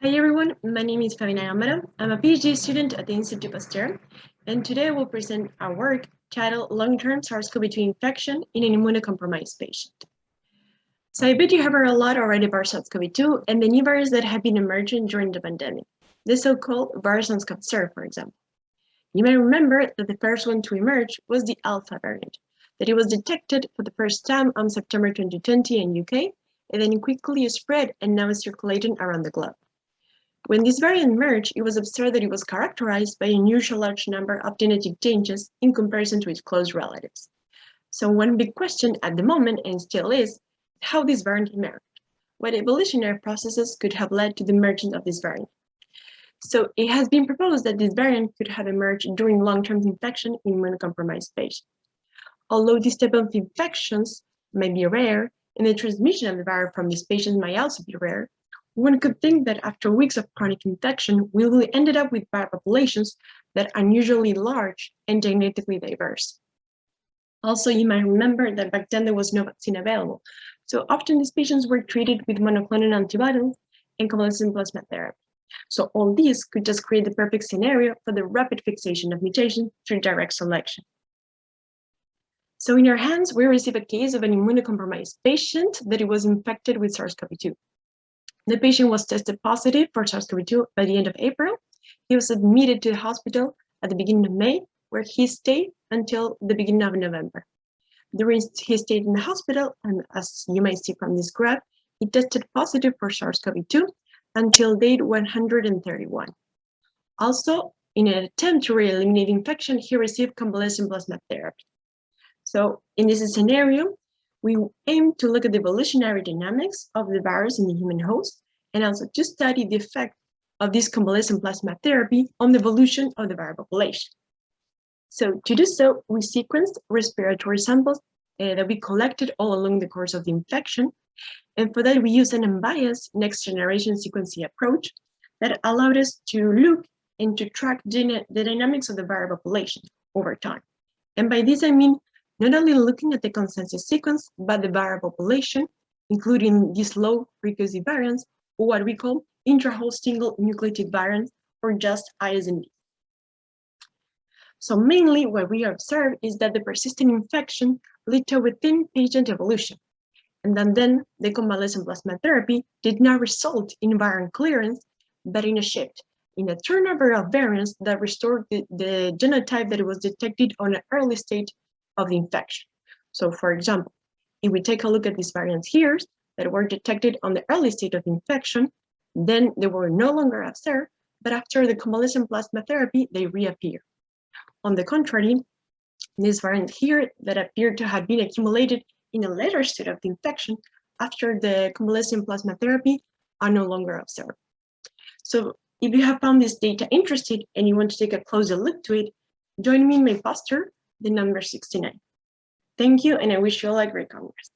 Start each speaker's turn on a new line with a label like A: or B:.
A: Hi everyone, my name is Fabiana Amara. I'm a PhD student at the Institut Pasteur, and today I will present our work titled Long-Term SARS-CoV-2 Infection in an Immunocompromised Patient. So I bet you have heard a lot already about SARS-CoV-2 and the new virus that have been emerging during the pandemic, the so-called virus on SARS, for example. You may remember that the first one to emerge was the Alpha variant, that it was detected for the first time on September 2020 in UK, and then quickly spread and now is circulating around the globe. When this variant emerged, it was observed that it was characterized by an unusual large number of genetic changes in comparison to its close relatives. So one big question at the moment, and still is, how this variant emerged. What evolutionary processes could have led to the emergence of this variant? So it has been proposed that this variant could have emerged during long-term infection in immunocompromised patients. Although this type of infections may be rare, and the transmission of the virus from these patients might also be rare, one could think that after weeks of chronic infection, we will ended up with virus populations that are unusually large and genetically diverse. Also, you might remember that back then there was no vaccine available. So often these patients were treated with monoclonal antibodies and convalescent plasma therapy. So all these could just create the perfect scenario for the rapid fixation of mutations through direct selection. So in our hands, we receive a case of an immunocompromised patient that it was infected with SARS-CoV-2. The patient was tested positive for SARS-CoV-2 by the end of April. He was admitted to the hospital at the beginning of May, where he stayed until the beginning of November. During his stay in the hospital, and as you may see from this graph, he tested positive for SARS-CoV-2 until day 131. Also, in an attempt to eliminate infection, he received convalescent plasma therapy. So in this scenario, we aim to look at the evolutionary dynamics of the virus in the human host, and also to study the effect of this convalescent plasma therapy on the evolution of the viral population. So to do so, we sequenced respiratory samples that we collected all along the course of the infection. And for that, we used an unbiased next-generation sequencing approach that allowed us to look and to track the dynamics of the viral population over time. And by this, I mean not only looking at the consensus sequence, but the viral population, including these low frequency variants, or what we call intra-host single nucleotide variants, or just ISNV. So mainly what we observe is that the persistent infection led to within patient evolution. And then the convalescent plasma therapy did not result in variant clearance, but in a shift, in a turnover of variants that restored the genotype that was detected on an early stage of the infection. So for example, if we take a look at these variants here that were detected on the early stage of the infection, then they were no longer observed, but after the convalescent plasma therapy, they reappear. On the contrary, this variant here that appeared to have been accumulated in a later state of the infection after the convalescent plasma therapy are no longer observed. So if you have found this data interesting and you want to take a closer look to it, join me in my poster, the number 69. Thank you, and I wish you all a great Congress.